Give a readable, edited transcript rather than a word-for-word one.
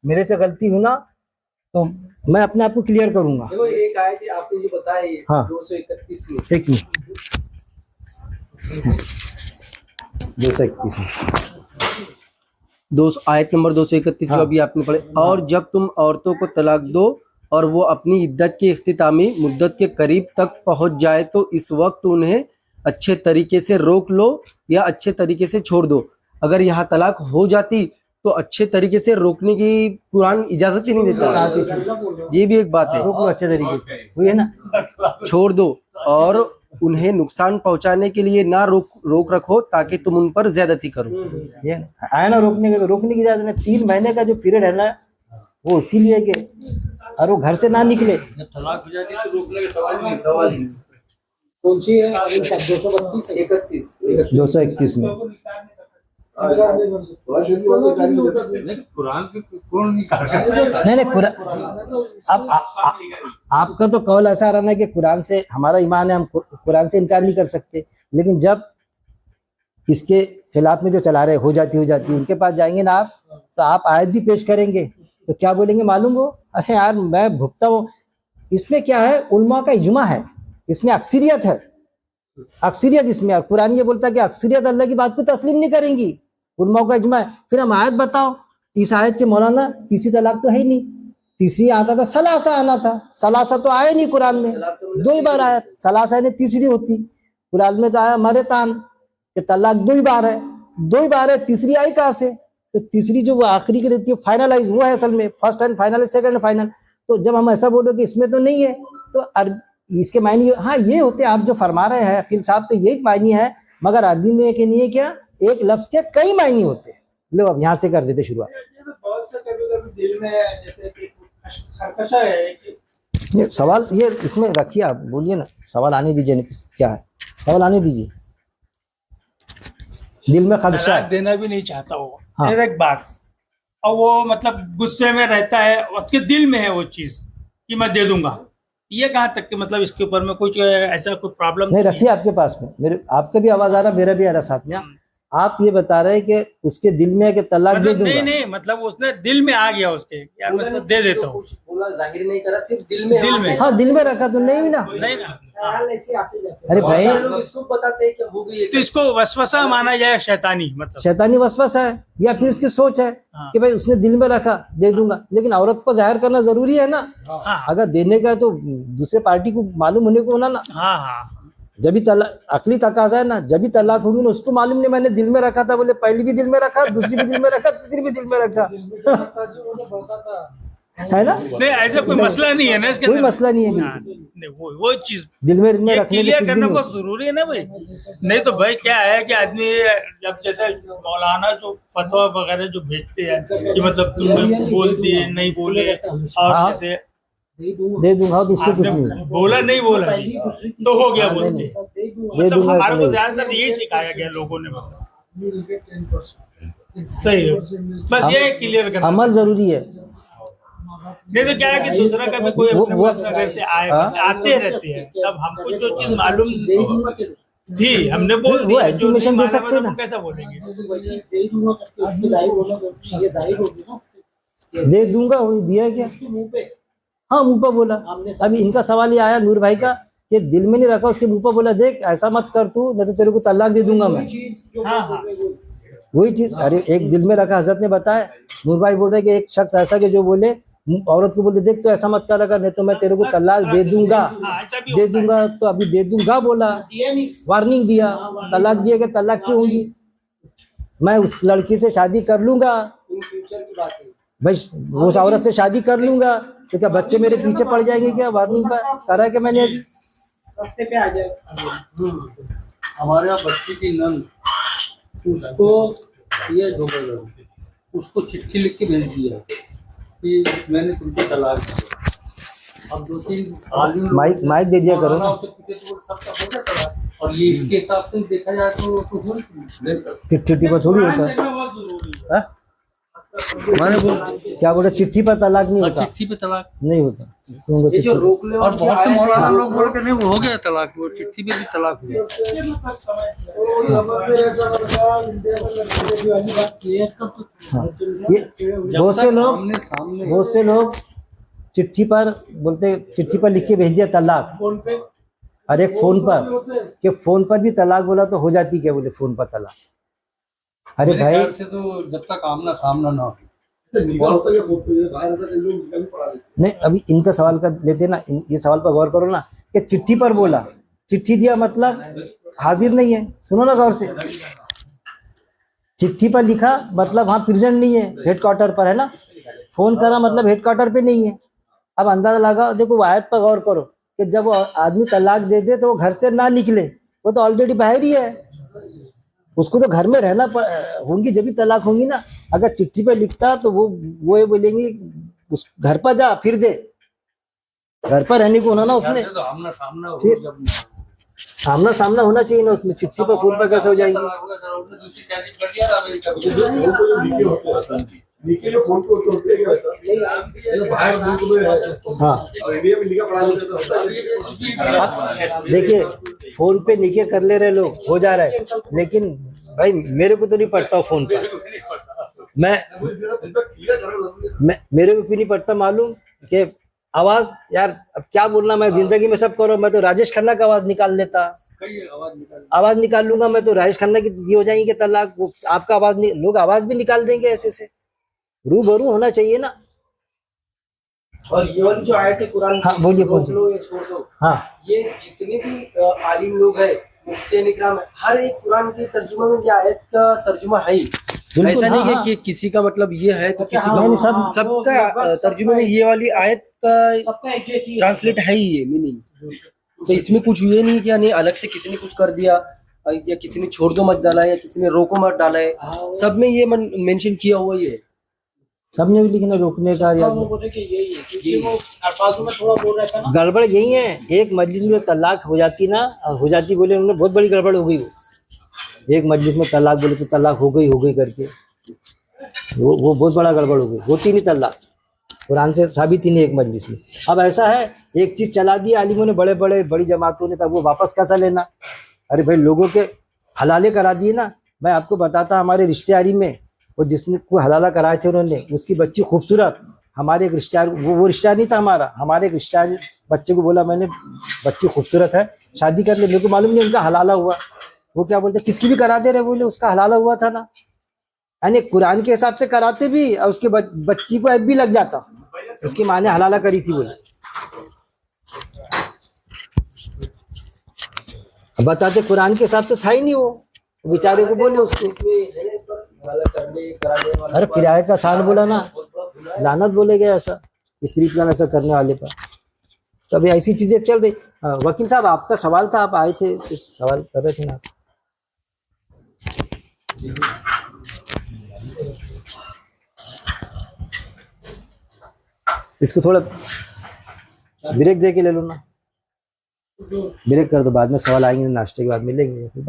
मेरे से गलती हुई ना तो मैं अपने आप को क्लियर करूंगा। देखो एक आयत है आपने जो बताया ये हाँ। 231 में, एक मिनट, 231 में आयत नंबर 231 जो अभी आपने पढ़े, और जब तुम औरतों को तलाक दो और वो अपनी इद्दत की इख्तितामी मुद्दत के करीब तक पहुंच जाए तो इस वक्त उन्हें अच्छे तरीके से रोक लो या अच्छे तरीके से छोड़ दो। अगर यहाँ तलाक हो जाती तो अच्छे तरीके से रोकने की कुरान इजाजत ही नहीं देता। ये भी एक बात है, रोक लो अच्छे तरीके से, हुई है ना। छोड़ दो और उन्हें नुकसान पहुंचाने के लिए ना रोक रखो ताकि तुम उन पर ज्यादती करो। ये आया ना रोकने की इजाजत नहीं। 3 महीने का जो पीरियड है ना वो इसीलिए कि और वो घर से ना निकले। तलाक हो जाती तो रोकने का सवाल ही नहीं। कौन सी है 232 31 231 में कुरान के कौन निकाल नहीं अब आपका तो कौल ऐसा रहा ना कि कुरान से हमारा ईमान है, हम कुरान से इनकार नहीं कर सकते, लेकिन जब इसके खिलाफ में जो चला रहे हो जाती उनके पास जाएंगे ना आप, तो आप आयत भी पेश करेंगे तो क्या बोलेंगे मालूम हो, अरे यार मैं भुगता हूँ। इसमें क्या है, उलमा का इजमा है, इसमें अक्सरियत है, अक्सरियत इसमें। और कुरान ये बोलता है कि अक्सरियत अल्लाह की बात को तस्लीम नहीं करेंगी, उलमा का इजमा है। फिर हम आयत बताओ, इस आयत के मौलाना तीसरी तलाक तो है ही नहीं, तीसरी आता था सलासा आना था, सलासा तो आया नहीं कुरान में, 2 ही बार आया। सलासा ने तीसरी होती, कुरान में तो आया मरे तान कि तलाक 2 ही बार है, 2 ही बार है, तीसरी आई कहाँ से। तो तीसरी जो वो आखिरी की रहती है फाइनलाइज, वो है असल में first and final, second and final. तो जब हम ऐसा बोलो कि इसमें तो नहीं है, तो इसके मायने हाँ ये होते आप जो फरमा रहे हैं अकील साहब, तो यही मायने है, मगर अरबी में के नहीं है क्या, एक लफ्ज के कई मायने होते हैं। लो अब यहाँ से कर देते शुरुआत। दिल में जैसे खरकशा है ये सवाल ये इसमें रखिए, आप बोलिए ना, सवाल आने दीजिए, क्या है सवाल आने दीजिए। दिल में खदशा देना भी नहीं चाहता वो, हाँ। एक बार, और वो मतलब गुस्से में रहता है, उसके दिल में है वो चीज कि मैं दे दूंगा। ये कहाँ तक कि मतलब इसके ऊपर में कुछ ऐसा कोई प्रॉब्लम नहीं रखिए आपके पास में, मेरे आपका भी आवाज आ रहा, मेरा भी आ रहा साथ में। आप ये बता रहे हैं कि उसके दिल में है कि तलाक दे दूंगा। नहीं मतलब उसने दिल में आ गया उसके, यार मैं उसको दे देता हूँ, बोला जाहिर नहीं करा, सिर्फ दिल में हाँ दिल में रखा तो नहीं ना, नहीं ना। अरे भाई लोग इसको बताते हैं कि हो गई, तो इसको वसवसा माना जाए, शैतानी मतलब शैतानी वसवसा है, या फिर उसकी सोच है कि भाई उसने दिल में रखा दे दूंगा, लेकिन औरत पर जाहिर करना जरूरी है ना। अगर देने का है तो दूसरे पार्टी को मालूम होने को होना ना। हाँ जब भी तलाक अकली तकाजा है ना, जब भी तलाक होगी ना, उसको मालूम नहीं मैंने दिल में रखा था, बोले पहली भी दिल में रखा, दूसरी भी दिल में रखा, तीसरी भी दिल में रखा है ना। नहीं ऐसा कोई मसला नहीं है ना इसके कोई अंदर। मसला नहीं है हाँ, बिल्कुल। नहीं, वो चीज दिल में रखने से क्लियर कुछ भी करना नहीं बहुत जरूरी है ना भाई। नहीं तो भाई क्या है कि आदमी जब जैसे मौलाना जो फतवा वगैरह जो भेजते हैं कि मतलब तुमने बोल दिए नहीं बोले, और हाँ। जैसे दे दूंगा तो उससे कुछ नहीं, बोला नहीं बोला तो हो गया बोलते। दे मतलब दूंगा हमारे तो को नहीं। ज्यादातर यही सिखाया गया लोगों ने, मतलब सही है, बस ये क्लियर करना। अमल जरूरी है। नहीं तो क्या है कि दूसरा का भी कोई अपने पास अगर से आए, आते रहते हैं, तब हमको जो चीज मालूम थी हमने बोल वो दिया, जो नहीं estimation दे मालूम सकते है ना। तो कैसा बोलेंगे। दे दूंगा वही दिया क्या, हाँ मुंह पर बोला। अभी इनका सवाल ये आया नूर भाई का कि दिल में नहीं रखा, उसके मुंह पर बोला देख ऐसा मत कर तू, नहीं तो तेरे को तलाक दे दूंगा मैं। हाँ वही चीज, अरे एक दिल में रखा, हजरत ने बताया। नूर भाई बोल रहे कि एक शख्स ऐसा कि जो बोले औरत को बोले देख तो ऐसा मत कर, अगर नहीं तो मैं तेरे को तलाक दे दूंगा, दे दूंगा। तो अभी दे दूंगा बोला, वार्निंग दिया, तलाक दिया कि तलाक क्यों होगी, मैं उस लड़की से शादी कर लूंगा इन फ्यूचर की बात है। भाई, वो उस औरत से शादी कर लूंगा तो क्या बच्चे मेरे पीछे पड़ जाएंगे क्या, वार्निंग पर करा है कि मैंने अभी। रास्ते पे आ जाए। हमारे यहाँ बच्ची की नंद, उसको ये उसको चिट्ठी लिख के भेज दिया कि मैंने तुमको तलाक दिया। अब 2-3 आदमी माइक दे दिया करो ना, और ये इसके हिसाब से देखा जाए तो चिट्ठी को थोड़ी होता है। मैंने बोल क्या बोला, चिट्ठी पर तलाक नहीं होता? चिट्ठी पे तलाक। नहीं होता क्यों? ये जो रोकने और बहुत से मौलाना लोग बोल के नहीं वो हो गया तलाक, वो चिट्ठी पे भी तलाक हो गया। ये बहुत से लोग चिट्ठी पर बोलते, चिट्ठी पर लिख के भेज दिया तलाक, और एक फोन पर, कि फोन पर भी तलाक बोला तो हो जाती क्या? बोले फोन पर तलाक। अरे मेरे भाई ख्याल से तो जब तक आमना सामना ना हो। नहीं, अभी इनका सवाल का लेते ना, ये सवाल पर गौर करो ना, कि चिट्ठी पर बोला, चिट्ठी दिया मतलब हाजिर नहीं है। सुनो ना गौर से, चिट्ठी पर लिखा मतलब हाँ प्रेजेंट नहीं है, हेडक्वार्टर पर है ना। फोन करा मतलब हेडक्वार्टर पे नहीं है। अब अंदाजा लगा, देखो आयत पर गौर करो कि जब वो आदमी तलाक दे दे तो वो घर से ना निकले, वो तो ऑलरेडी बाहर ही है, उसको तो घर में रहना होंगी, जब भी तलाक होंगी ना। अगर चिट्ठी पे लिखता तो वो ये बोलेंगे उस घर पर जा, फिर दे, घर पर रहने को होना ना उसमें, तो आमना सामना हो फिर जब आमना सामना होना चाहिए ना उसमें। चिट्ठी पर फोन पर कैसे हो जाएंगे? तलाक होगा, जरा उसने दूसरी शादी कर दिया था अमेरिका में। निकले फोन को होते हैं क्या? बाहर मुल्क में है हाँ, और इंडिया में निकाह पढ़ा देते होता है। देखिए फोन पे निके कर ले रहे लोग, हो जा रहा है, लेकिन भाई मेरे को तो नहीं पड़ता फोन पर। मेरे को क्यों नहीं पड़ता मालूम? कि आवाज यार, अब क्या बोलना, मैं जिंदगी में सब करो, मैं तो राजेश खन्ना का आवाज निकाल लेता, आवाज निकाल लूंगा मैं तो राजेश खन्ना की ये हो जाएंगे तलाक, वो आपका आवाज नहीं, लोग आवाज भी निकाल देंगे ऐसे से। रूबरू होना चाहिए ना। और ये वाली जो आयत है कुरान की, हाँ, बोलिए, कौन रोक सी? लो या छोड़ दो, हाँ, ये जितने भी आलिम लोग हैं, मुफ्ती इकराम है, हर एक कुरान के तर्जुमे में ये आयत का तर्जुमा है ही। बिल्कुल, ऐसा नहीं हाँ, है हाँ। कि किसी का मतलब ये है तो किसी नहीं, नहीं, का, सबका तर्जुमे में ये वाली आयत का ट्रांसलेट है ही, ये मीनिंग। तो इसमें कुछ ये नहीं कि यानी अलग से किसी ने कुछ कर दिया, या किसी ने छोड़ दो मत डाला है, या किसी ने रोको मत डाला है, सब में ये मेंशन किया हुआ ही है। सबने भी लिखना रोकने का या गड़बड़ यही है। एक मजलिस में तलाक हो जाती ना, हो जाती बोले उन्होंने, बहुत बड़ी गड़बड़ हो गई। वो एक मजलिस में तलाक बोले तो तलाक हो गई करके, वो बहुत बड़ा गड़बड़ हो गई। होती नहीं तलाक, कुरान से साबित ही नहीं एक मजलिस में। अब ऐसा है, एक चीज चला दी आलिमों ने, बड़ी जमातों ने, तब वो वापस कैसा लेना? अरे भाई लोगों के हलाले करा दिए ना। मैं आपको बताता, हमारे रिश्तेदारी में वो जिसने को हलाला कराए थे उन्होंने, उसकी बच्ची खूबसूरत, हमारे एक रिश्तेदार, वो रिश्तेदार नहीं था हमारा, हमारे एक रिश्तेदार बच्चे को बोला मैंने बच्ची खूबसूरत है, शादी कर ले। मेरे को मालूम नहीं उनका हलाला हुआ। वो क्या बोलते, किसकी भी करा दे रहे, बोले उसका हलाला हुआ था ना। यानी कुरान के हिसाब से कराते भी, और उसके बच्ची को ऐब भी लग जाता, उसकी माँ ने हलाला करी थी बोले। बताते कुरान के हिसाब से था ही नहीं, वो बेचारे को बोले उसको। अरे किराए का साल बोला ना, लानत बोले गए ऐसा, फ्री प्लान ऐसा करने वाले पर। तो अभी ऐसी चीजें चल रही। वकील साहब, आपका सवाल था, आप आए थे, कुछ सवाल कर रहे थे ना आप? इसको थोड़ा ब्रेक दे के ले लो ना, ब्रेक कर दो, बाद में सवाल आएंगे, नाश्ते के बाद मिलेंगे।